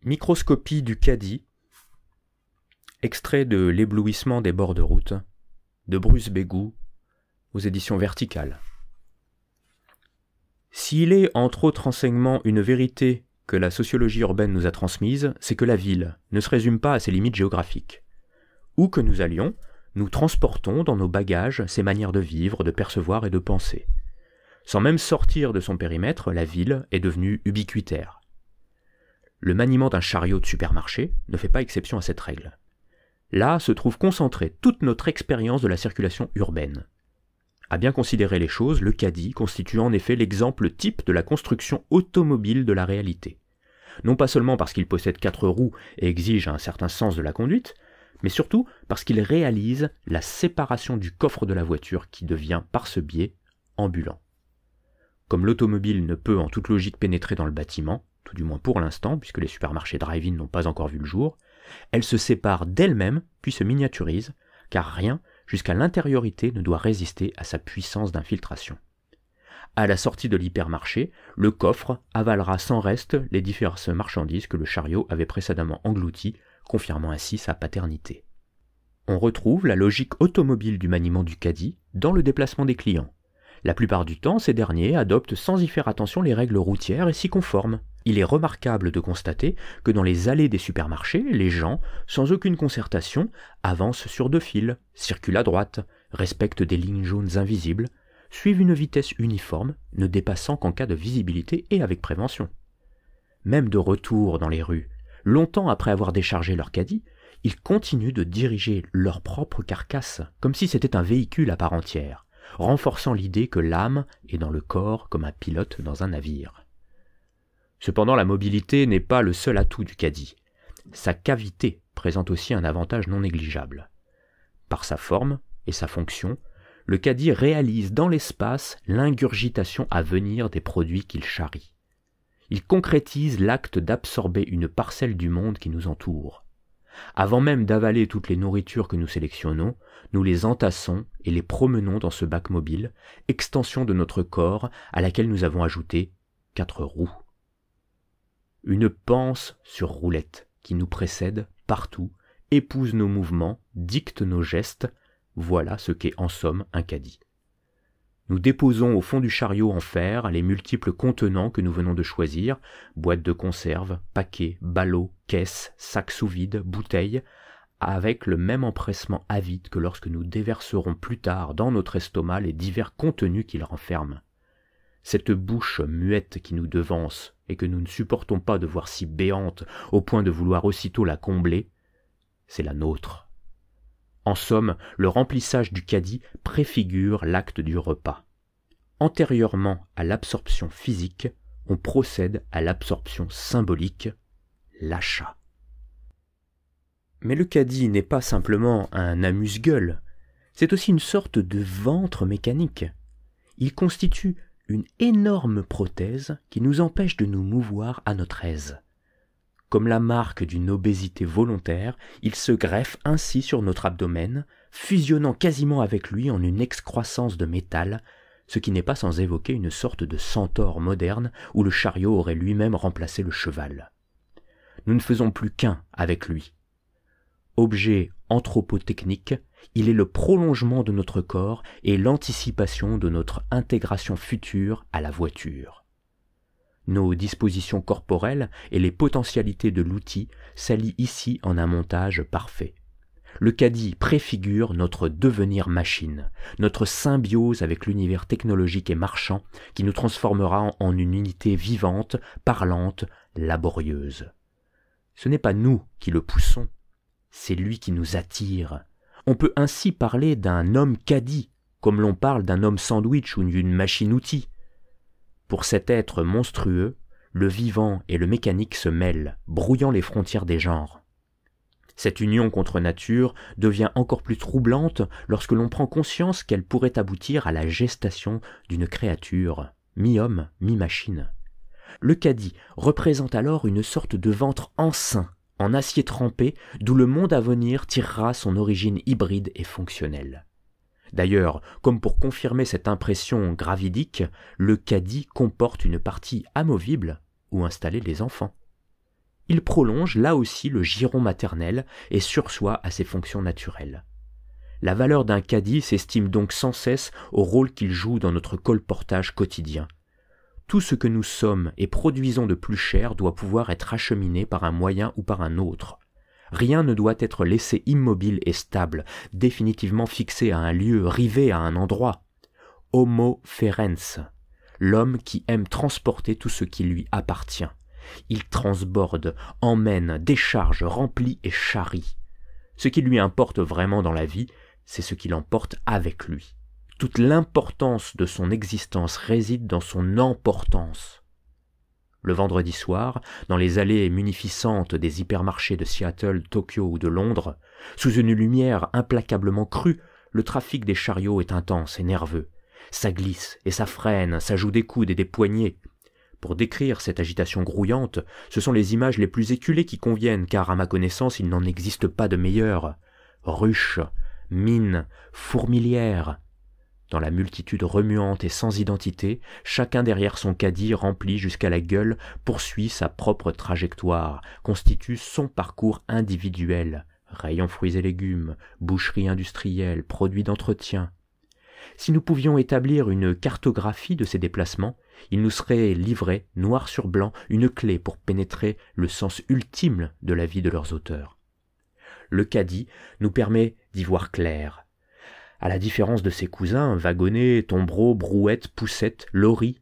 Microscopie du caddie, extrait de L'éblouissement des bords de route, de Bruce Bégou, aux éditions Verticales. S'il est, entre autres enseignements, une vérité que la sociologie urbaine nous a transmise, c'est que la ville ne se résume pas à ses limites géographiques. Où que nous allions, nous transportons dans nos bagages ses manières de vivre, de percevoir et de penser. Sans même sortir de son périmètre, la ville est devenue ubiquitaire. Le maniement d'un chariot de supermarché ne fait pas exception à cette règle. Là se trouve concentrée toute notre expérience de la circulation urbaine. À bien considérer les choses, le caddie constitue en effet l'exemple type de la construction automobile de la réalité. Non pas seulement parce qu'il possède 4 roues et exige un certain sens de la conduite, mais surtout parce qu'il réalise la séparation du coffre de la voiture qui devient par ce biais ambulant. Comme l'automobile ne peut en toute logique pénétrer dans le bâtiment, tout du moins pour l'instant, puisque les supermarchés drive-in n'ont pas encore vu le jour, elle se sépare d'elle-même puis se miniaturise, car rien, jusqu'à l'intériorité, ne doit résister à sa puissance d'infiltration. À la sortie de l'hypermarché, le coffre avalera sans reste les diverses marchandises que le chariot avait précédemment englouties, confirmant ainsi sa paternité. On retrouve la logique automobile du maniement du caddie dans le déplacement des clients. La plupart du temps, ces derniers adoptent sans y faire attention les règles routières et s'y conforment. Il est remarquable de constater que dans les allées des supermarchés, les gens, sans aucune concertation, avancent sur 2 fils, circulent à droite, respectent des lignes jaunes invisibles, suivent une vitesse uniforme, ne dépassant qu'en cas de visibilité et avec prévention. Même de retour dans les rues, longtemps après avoir déchargé leur caddie, ils continuent de diriger leur propre carcasse, comme si c'était un véhicule à part entière, renforçant l'idée que l'âme est dans le corps comme un pilote dans un navire. Cependant, la mobilité n'est pas le seul atout du caddie. Sa cavité présente aussi un avantage non négligeable. Par sa forme et sa fonction, le caddie réalise dans l'espace l'ingurgitation à venir des produits qu'il charrie. Il concrétise l'acte d'absorber une parcelle du monde qui nous entoure. Avant même d'avaler toutes les nourritures que nous sélectionnons, nous les entassons et les promenons dans ce bac mobile, extension de notre corps à laquelle nous avons ajouté 4 roues. Une panse sur roulette qui nous précède partout, épouse nos mouvements, dicte nos gestes, voilà ce qu'est en somme un caddie. Nous déposons au fond du chariot en fer les multiples contenants que nous venons de choisir, boîtes de conserve, paquets, ballots, caisses, sacs sous vide, bouteilles, avec le même empressement avide que lorsque nous déverserons plus tard dans notre estomac les divers contenus qu'il renferme. Cette bouche muette qui nous devance et que nous ne supportons pas de voir si béante au point de vouloir aussitôt la combler, c'est la nôtre. En somme, le remplissage du caddie préfigure l'acte du repas. Antérieurement à l'absorption physique, on procède à l'absorption symbolique, l'achat. Mais le caddie n'est pas simplement un amuse-gueule, c'est aussi une sorte de ventre mécanique. Il constitue une énorme prothèse qui nous empêche de nous mouvoir à notre aise. Comme la marque d'une obésité volontaire, il se greffe ainsi sur notre abdomen, fusionnant quasiment avec lui en une excroissance de métal, ce qui n'est pas sans évoquer une sorte de centaure moderne où le chariot aurait lui-même remplacé le cheval. Nous ne faisons plus qu'un avec lui. Objet anthropotechnique, il est le prolongement de notre corps et l'anticipation de notre intégration future à la voiture. Nos dispositions corporelles et les potentialités de l'outil s'allient ici en un montage parfait. Le caddie préfigure notre devenir machine, notre symbiose avec l'univers technologique et marchand qui nous transformera en une unité vivante, parlante, laborieuse. Ce n'est pas nous qui le poussons, c'est lui qui nous attire. On peut ainsi parler d'un homme caddie, comme l'on parle d'un homme sandwich ou d'une machine-outil. Pour cet être monstrueux, le vivant et le mécanique se mêlent, brouillant les frontières des genres. Cette union contre nature devient encore plus troublante lorsque l'on prend conscience qu'elle pourrait aboutir à la gestation d'une créature, mi-homme, mi-machine. Le caddie représente alors une sorte de ventre enceint, en acier trempé, d'où le monde à venir tirera son origine hybride et fonctionnelle. D'ailleurs, comme pour confirmer cette impression gravidique, le caddie comporte une partie amovible où installer les enfants. il prolonge là aussi le giron maternel et sursoit à ses fonctions naturelles. La valeur d'un caddie s'estime donc sans cesse au rôle qu'il joue dans notre colportage quotidien. Tout ce que nous sommes et produisons de plus cher doit pouvoir être acheminé par un moyen ou par un autre. Rien ne doit être laissé immobile et stable, définitivement fixé à un lieu, rivé à un endroit. Homo ferens, l'homme qui aime transporter tout ce qui lui appartient. Il transborde, emmène, décharge, remplit et charrie. Ce qui lui importe vraiment dans la vie, c'est ce qu'il emporte avec lui. Toute l'importance de son existence réside dans son emportance. Le vendredi soir, dans les allées munificentes des hypermarchés de Seattle, Tokyo ou de Londres, sous une lumière implacablement crue, le trafic des chariots est intense et nerveux. Ça glisse et ça freine, ça joue des coudes et des poignets. Pour décrire cette agitation grouillante, ce sont les images les plus éculées qui conviennent, car à ma connaissance il n'en existe pas de meilleures. Ruches, mines, fourmilières. Dans la multitude remuante et sans identité, chacun derrière son caddie rempli jusqu'à la gueule poursuit sa propre trajectoire, constitue son parcours individuel. Rayons fruits et légumes, boucherie industrielle, produits d'entretien. Si nous pouvions établir une cartographie de ces déplacements, il nous serait livré, noir sur blanc, une clé pour pénétrer le sens ultime de la vie de leurs auteurs. Le caddie nous permet d'y voir clair. À la différence de ses cousins, wagonnets, tombereaux, brouettes, poussettes, loris,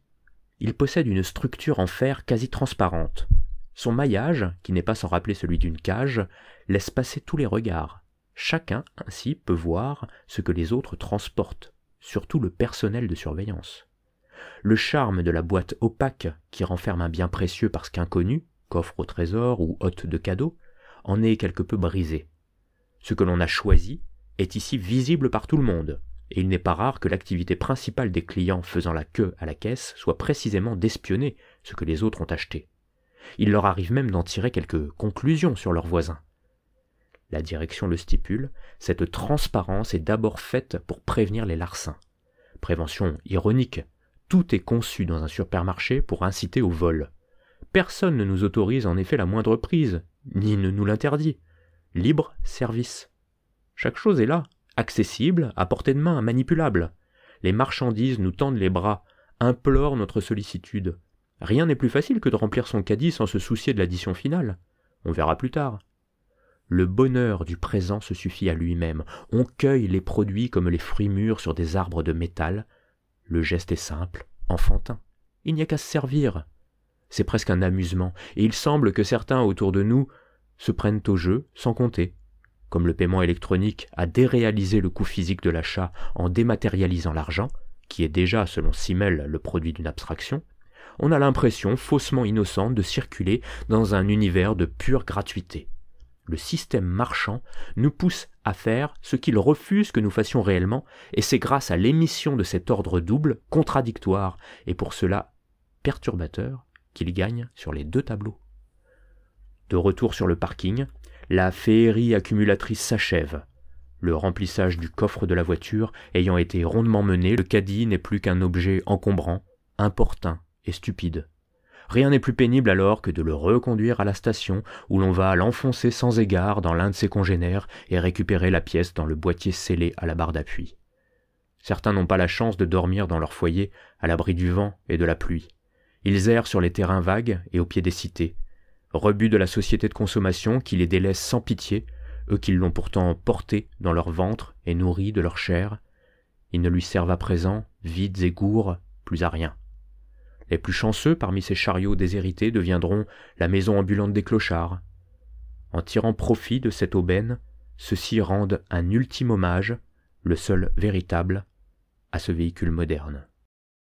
il possède une structure en fer quasi transparente. Son maillage, qui n'est pas sans rappeler celui d'une cage, laisse passer tous les regards. Chacun, ainsi, peut voir ce que les autres transportent, surtout le personnel de surveillance. Le charme de la boîte opaque, qui renferme un bien précieux parce qu'inconnu, coffre au trésor ou hôte de cadeaux, en est quelque peu brisé. Ce que l'on a choisi est ici visible par tout le monde, et il n'est pas rare que l'activité principale des clients faisant la queue à la caisse soit précisément d'espionner ce que les autres ont acheté. Il leur arrive même d'en tirer quelques conclusions sur leurs voisins. La direction le stipule, cette transparence est d'abord faite pour prévenir les larcins. Prévention ironique, tout est conçu dans un supermarché pour inciter au vol. Personne ne nous autorise en effet la moindre prise, ni ne nous l'interdit. Libre service. Chaque chose est là, accessible, à portée de main, manipulable. Les marchandises nous tendent les bras, implorent notre sollicitude. Rien n'est plus facile que de remplir son caddie sans se soucier de l'addition finale. On verra plus tard. Le bonheur du présent se suffit à lui-même. On cueille les produits comme les fruits mûrs sur des arbres de métal. Le geste est simple, enfantin. Il n'y a qu'à se servir. C'est presque un amusement, et il semble que certains autour de nous se prennent au jeu sans compter. Comme le paiement électronique a déréalisé le coût physique de l'achat en dématérialisant l'argent, qui est déjà, selon Simmel, le produit d'une abstraction, on a l'impression faussement innocente de circuler dans un univers de pure gratuité. Le système marchand nous pousse à faire ce qu'il refuse que nous fassions réellement, et c'est grâce à l'émission de cet ordre double, contradictoire, et pour cela perturbateur, qu'il gagne sur les deux tableaux. De retour sur le parking, la féerie accumulatrice s'achève. Le remplissage du coffre de la voiture ayant été rondement mené, le caddie n'est plus qu'un objet encombrant, importun et stupide. Rien n'est plus pénible alors que de le reconduire à la station où l'on va l'enfoncer sans égard dans l'un de ses congénères et récupérer la pièce dans le boîtier scellé à la barre d'appui. Certains n'ont pas la chance de dormir dans leur foyer à l'abri du vent et de la pluie. Ils errent sur les terrains vagues et au pied des cités, rebuts de la société de consommation qui les délaisse sans pitié, eux qui l'ont pourtant porté dans leur ventre et nourri de leur chair. Ils ne lui servent à présent, vides et gourds, plus à rien. Les plus chanceux parmi ces chariots déshérités deviendront la maison ambulante des clochards. En tirant profit de cette aubaine, ceux-ci rendent un ultime hommage, le seul véritable, à ce véhicule moderne.